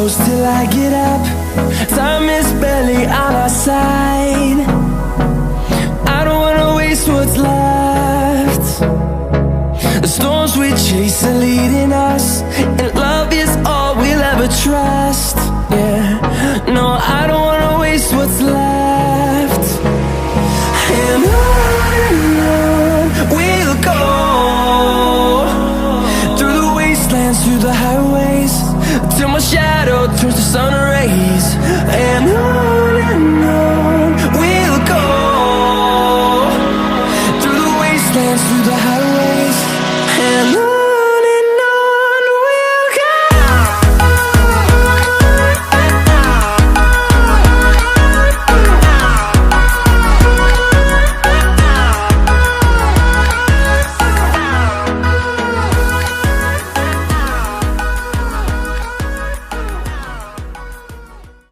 close till I get up. Time is barely on our side. I don't wanna waste what's left. The storms we chase are leading us